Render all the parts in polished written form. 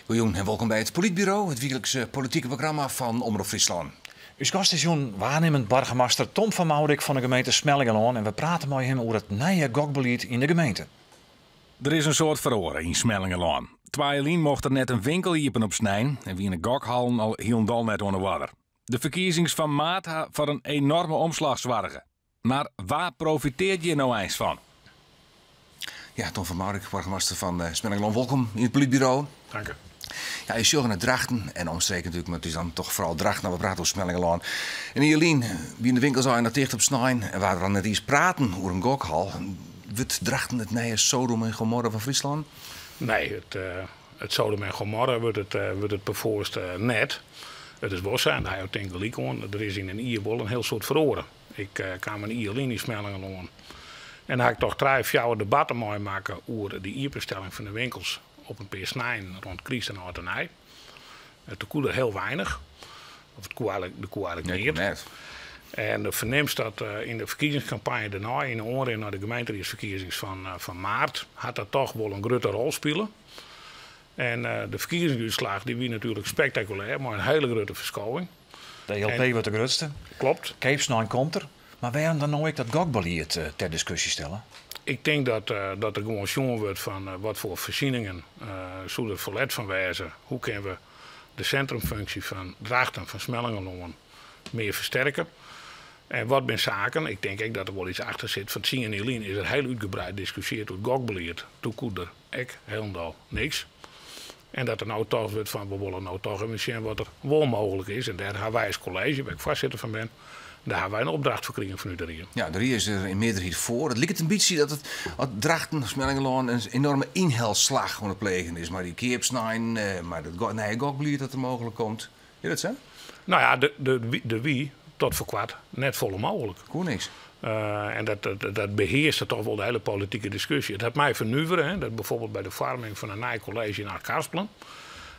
Goedenavond en welkom bij het Politbureau, het wekelijkse politieke programma van Omroep Friesland. Uw gast is waarnemend burgemeester Tom van Maurik van de gemeente Smellingelaan en we praten met hem over het nieuwe gokbeleid in de gemeente. Er is een soort verhoren in Smellingelaan. Twaaielien mocht er net een winkel iepen op snijn en wie in de gokhallen al hielendal net onder water. De verkiezings van maart voor een enorme omslag zorgen. Maar waar profiteert je nou eens van? Ja, Tom van Maurik, burgemeester van Smellingelaan. Welkom in het Politbureau. Dank u. Ja, je zorgt naar Drachten en omstreken natuurlijk, maar het is dan toch vooral Drachten. Nou, we praten over Smellingelaan. En Ierlien, wie in de winkel zou je naar dicht op snijn en waar we dan net eens praten over een gokhal. Wordt Drachten het nieuwe Sodom en Gomorra van Friesland? Nee, het Sodom en Gomorra wordt het bevoorst net. Het is wel zijn, daar heb je gelijk aan. Er is in een Ierbol een heel soort verhoren. Ik kwam een Ierlien in Smellingelaan. En daar heb ik toch 3-4 debatten mee maken over de ierbestelling van de winkels op een paar snijden rond Christ en Hortenij. Toen koelde er heel weinig. Of het koe eigenlijk niet. Net. En de verneemst dat in de verkiezingscampagne daarna, in de oren naar de gemeenteraadsverkiezingen van maart, had dat toch wel een grote rol spelen. En de verkiezingsuitslag die wie natuurlijk spectaculair, maar een hele grote verschuiving. De LP wordt de grootste. Klopt. Keepsnijn komt er. Maar waarom dan nou ik dat gokbeleid ter discussie stellen? Ik denk dat er gewoon jongen wordt van wat voor voorzieningen zou er verlet van wijzen. Hoe kunnen we de centrumfunctie van Drachten, van Smellingelaan meer versterken. En wat ben zaken, ik denk ook dat er wel iets achter zit. Van Sien en Elien is er heel uitgebreid gediscussieerd over het gokbeleid. Toen kon er echt helemaal niks. En dat er nou toch wordt van, we willen nou toch even zien wat er wel mogelijk is. En daar hebben wij als college, waar ik voorzitter van ben, daar hebben wij een opdracht voor gekregen van u daarin. Ja, er is er in meerderheid voor. Het lijkt het een beetje dat het Drachten, Smellingelaan een enorme inhaalslag aan het plegen is. Maar die keepsnijn, maar het nieuwe gokbeleid dat er mogelijk komt. Is dat zo? Nou ja, de wie tot voor kwart net volle mogelijk. Koen niks. En dat beheerst toch wel de hele politieke discussie. Het heeft mij vernuiveren, dat bijvoorbeeld bij de vorming van een nieuw college in Aardkarspelen,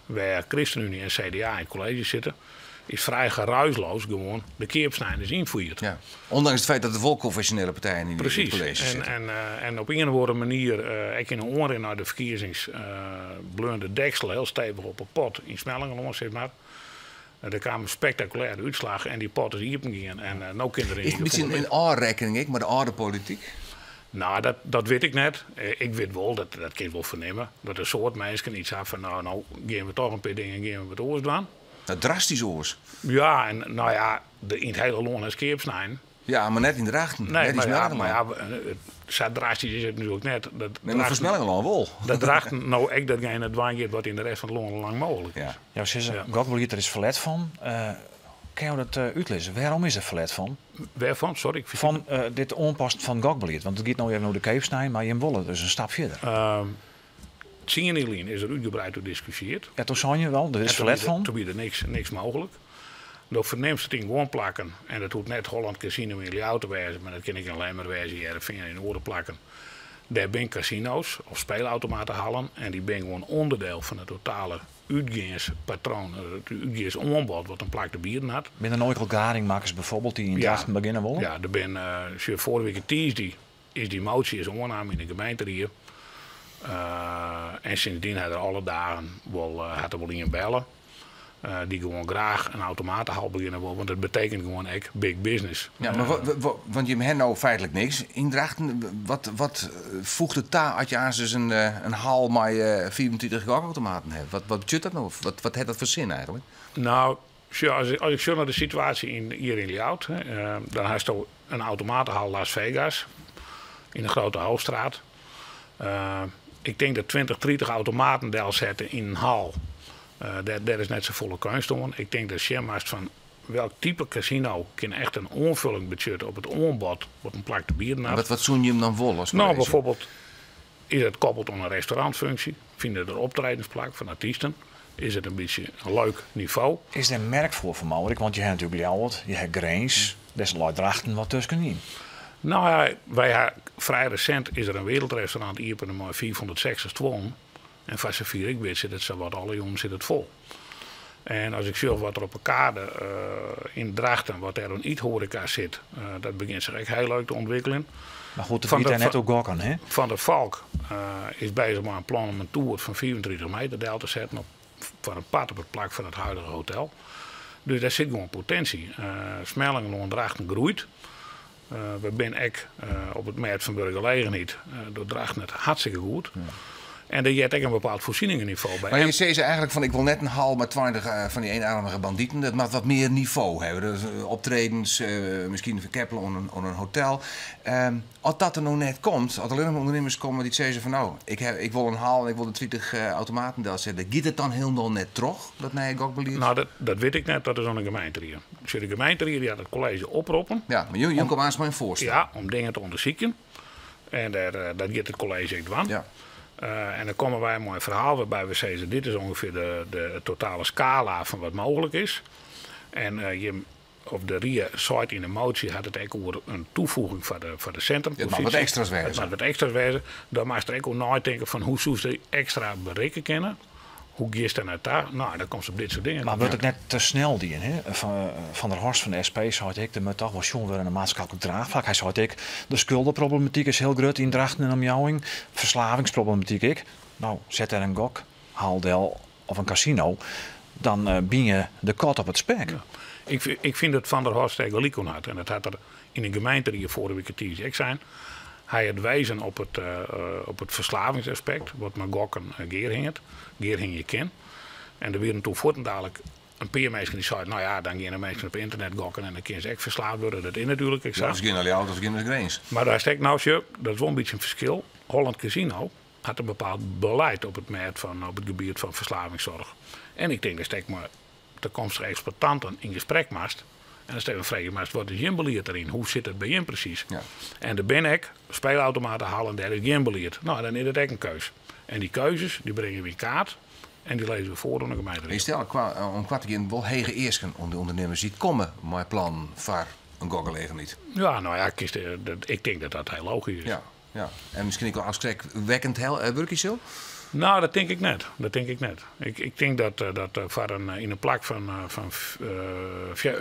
waar ChristenUnie en CDA in het college zitten, is vrij geruisloos gewoon de keepsnijders invoerd. Ja. Ondanks het feit dat er wel confessionele partijen in het college zitten. En op een of andere manier, ik in een oren naar de verkiezings, bleunde deksel heel stevig op een pot in Smellingelaan, zeg maar. Er kwamen spectaculaire uitslagen en die pot is hier gingen. En nou kinderen is het misschien een aanrekening, maar de oude politiek? Nou, dat weet ik net. Ik weet wel, dat kan ik wel vernemen. Dat een soort mensen iets hebben van, nou gaan we toch een paar dingen gaan we wat oors doen. Dat drastisch oors. Ja, en nou ja, in het hele loon is keepsnijn. Ja, maar net in Drachten. Nee, maar ja, zo drastisch is het natuurlijk net. Nee, maar voor Smellingelaan wel. Dat Drachten nou echt datgene dwang wat in de rest van het loon lang mogelijk is. Ja. Ja, ze gokbeleid er is verlet van. Kan je dat uitlezen? Waarom is er verlet van? Waarvan? Sorry. Van dit onpast van gokbeleid. Want het gaat nou even naar de keepsnijn, maar je willen dus een stap verder. Sien en Elien is er uitgebreid door gediscussieerd. Ja, toen zei je wel, er is verlet van. Toen is er niks mogelijk. Dan verneemt het in gewoon plakken. En dat hoeft net Holland Casino in Ljouw te wijzen, maar dat kan ik alleen maar wijzen hier in de oren plakken. Daar zijn casino's of speelautomatenhallen en die zijn gewoon onderdeel van het totale uitgaanspatroon, het uitgaansaanbod wat een plak de bieren had. Binnen nooit garingmakers bijvoorbeeld die in Drachten beginnen willen? Ja, er ben vorige week die motie is aangenomen in de gemeente hier. En sindsdien had er alle dagen wel in bellen. Die gewoon graag een automatenhal beginnen willen. Want dat betekent gewoon echt big business. Ja, maar want je hebt nou feitelijk niks. In Drachten, wat voegt het daar als je aan dus een hal met 24 gokautomaten hebt? Wat betekent dat nou? Wat heeft dat voor zin eigenlijk? Nou, als ik zo naar de situatie hier in Ljout, dan heeft je een automatenhal Las Vegas in de grote hoofdstraat. Ik denk dat 20-30 automaten daar zetten in een hal. Daar is net zo volle kunst om. Ik denk dat je van welk type casino kan echt een aanvulling budgetten op het aanbod wat een plak te bieden had. Wat zoen je hem dan vol? Nou, bijvoorbeeld is het koppeld aan een restaurantfunctie. Vinden er optredensplak van artiesten. Is het een beetje een leuk niveau. Is er een merk voor Maurik? Want je hebt natuurlijk Ljouwert, je hebt Grains, desnoods Drachten wat tussenin. Nou ja, vrij recent is er een wereldrestaurant hier op de 460 wonen. En van z'n vier ik weet zit het zo wat alle jongens zit het vol. En als ik zie wat er op een kade in Drachten, wat er een iets horeca zit, dat begint zich echt heel leuk te ontwikkelen. Maar goed, dat biedt daar net ook gokken, hè? Van der Valk is bezig met een plan om een toer van 24 meter deel te zetten voor een pad op het plak van het huidige hotel. Dus daar zit gewoon potentie. Smellingenloon Drachten groeit. We zijn ook op het merk van burgerlegenheid door Drachten het hartstikke goed. Ja. En er zit ook een bepaald voorzieningenniveau bij. Maar je zei ze eigenlijk van ik wil net een hal met 20 van die eenarmige bandieten. Dat moet wat meer niveau hebben. Dus, optredens, misschien verkeppelen onder een hotel. Als dat er nog net komt, als er alleen maar ondernemers komen die zeggen van nou, ik wil een haal en ik wil de 20 automaten daar zetten. Giet het dan helemaal net terug, dat nije gokbeleid? Nou, dat weet ik net, dat is aan de gemeente. Als de gemeente die had het college oproepen. Ja, maar jullie komen aan mijn voorstel. Ja, om dingen te onderzoeken. En dat gaat het college ook doen. Ja. En dan komen wij een mooi verhaal waarbij we zeggen, dit is ongeveer de totale scala van wat mogelijk is. En op de RIA-site in de motie had het ook over een toevoeging voor de centrumpositie. Het mag wat extra's wezen. Het mag wat extra's wezen. Dan mag je er ook over nadenken van hoe zouden ze extra bereiken kennen. Hoe ga je dan uit daar? Nou, dan komt ze op dit soort dingen. Maar wordt het net te snel die hè? Van der Horst van de SP zei ik, er moet toch wel jongen weer een maatschappelijk draagvlak. Hij zei ik, de schuldenproblematiek is heel groot in Drachten en omjouwing. Verslavingsproblematiek ik. Nou, zet er een gok, haaldel of een casino, dan ben je de kat op het spek. Ja. Ik vind dat Van der Horst gelijk had. En dat had er in een gemeente die vorige week het zijn. Hij had wijzen op het verslavingsaspect, wat maar gokken Geerhing je ken. En er werden toen voortdurend een paar mensen die zeiden, nou ja, dan gaan de mensen op internet gokken en dan kunnen ze echt verslaafd worden. Dat is natuurlijk. Ik zag. Ja, ze gaan naar die auto's, gaan naar de grens. Maar daar steekt nou, dat is wel een beetje een verschil. Holland Casino had een bepaald beleid op het gebied van verslavingszorg. En ik denk dat steekt maar toekomstige exploitanten in gesprek maast. En dan stel je vragen, maar wat is gimbelierd erin? Hoe zit het bij je precies? Ja. En de ben speelautomaten halen daar is gimbelierd. Nou, dan is het ook een keus. En die keuzes, die brengen we in kaart. En die lezen we voor door de gemeente. Je stelt om kwart keer wel hege eersken om de ondernemers die komen met plan voor een gokgelegenheid. Ja, nou ja, ik denk dat heel logisch is. Ja. En misschien ook wel afschrikwekkend werkje zo? Nou, dat denk ik net. Ik denk dat voor in een plak van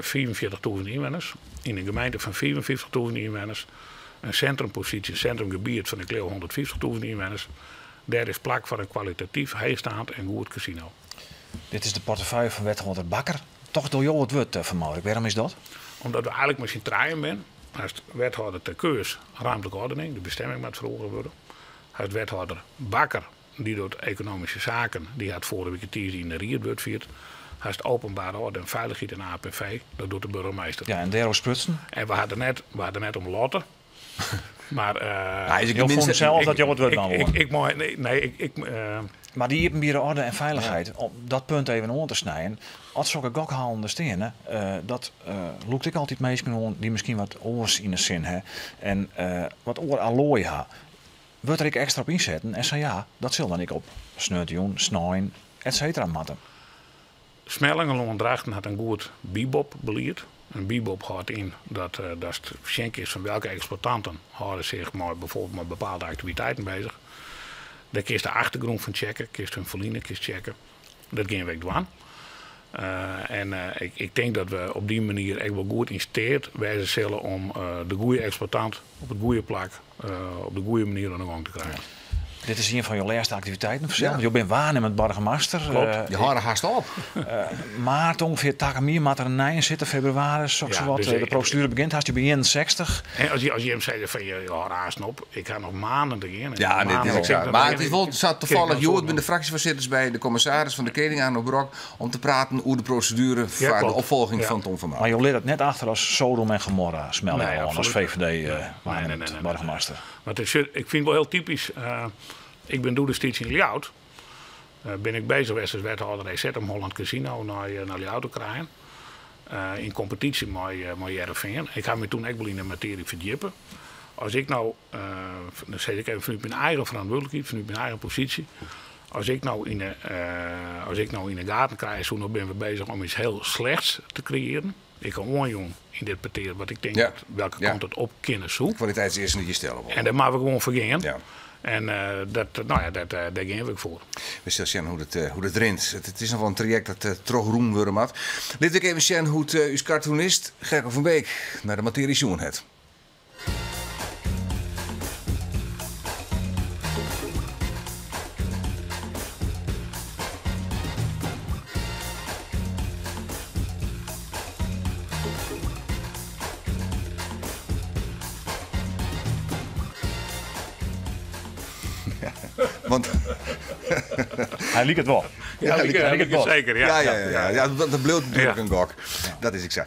44.000 inwoners, in een gemeente van 54.000 inwoners, een centrumpositie, een centrumgebied van ik 150.000 inwoners, daar is plak voor een kwalitatief, heegstaand en goed casino. Dit is de portefeuille van wethouder Bakker. Toch door jou het woord vermoeden. Waarom is dat? Omdat we eigenlijk misschien draaien zijn. Als wethouder ter keus ruimtelijke ordening, de bestemming moet verhogen worden. Als wethouder Bakker, die doet economische zaken, die had vorige week in de Rierbeurt viert. Hij is openbare orde en veiligheid en APV, dat doet de burgemeester. Ja, en Dero Sprutsen. En we hadden net om Lotte. Maar je vond zelf dat je het wordt maar die hebben orde en veiligheid. Om dat punt even aan te snijden. Als zulke gokhalende stenen, dat loekt ik altijd mensen die misschien wat oors in de zin hebben en wat oor allooi hebben. Wordt er ik extra op inzetten en zei ja, dat zal dan ik op sneutjoen, snijden, et cetera matten. Smellingenloon Drachten had een goed bebop beleid. Een bebop houdt in dat het schenk is van welke exploitanten houden zich bijvoorbeeld met bepaalde activiteiten bezig. Daar kun je de achtergrond van checken, kun je hun verliezen checken. Dat gaan we ook doen. Ik denk dat we op die manier echt wel goed insteerd wijzen zullen om de goede exploitant op het goede plak op de goede manier aan de gang te krijgen. Dit is een van je laatste activiteiten. Ja. Je bent waarnemend burgemeester. Klopt, je haren haast op. Maart ongeveer taken maart er een nij in zitten, februari. Dus de procedure begint, als je begint 60. En als je hem zei van je haast op, ik ga nog maanden erin. Ja, dit is ook. Maar het is wel zat toevallig, Jood ben de fractievoorzitters bij de commissaris van de Kleding aan Brok om te praten over de procedure voor de opvolging van Tom van Maal. Maar je leert het net achter als Sodom en Gomorra smelling als VVD waarnemend burgemeester. Maar ik vind het wel heel typisch. Ik ben door de steeds in Ljout. Ben ik bezig geweest als wethouder EZ om Holland Casino naar Ljout te krijgen. In competitie met Jereveen. Ik ga me toen ook wel in de materie verdiepen. Als ik nou, dan zeg ik even vanuit mijn eigen verantwoordelijkheid, vanuit mijn eigen positie. Als ik nou in de gaten krijg, dan ben we bezig om iets heel slechts te creëren. Ik kan onjong interpreteren wat ik denk welke kant het op kunnen zoeken. Kwaliteitseisen die je stellen. En dat mag we gewoon vergeten. Ja. En daar gaan we voor. We zullen zien hoe het rint. Het is nog wel een traject dat toch roem worden moet. Laten we even zien hoe het uw cartoonist Gerco van Beek naar de materie zoen heeft. Want Hij liep het wel. Ja, ik het wel. zeker. ja, dat bleef natuurlijk Ja. een gok. Dat is ik zo.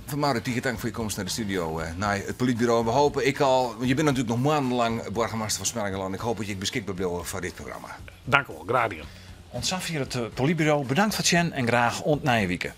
Van Maurits, dank voor je komst naar de studio. Naar het politbureau. We hopen, je bent natuurlijk nog maandenlang burgemeester van Smellingeland. Ik hoop dat je beschikbaar blijft voor dit programma. Dank u wel, graag. Ontzag hier het politbureau. Bedankt voor het zien en graag ont na je weekend.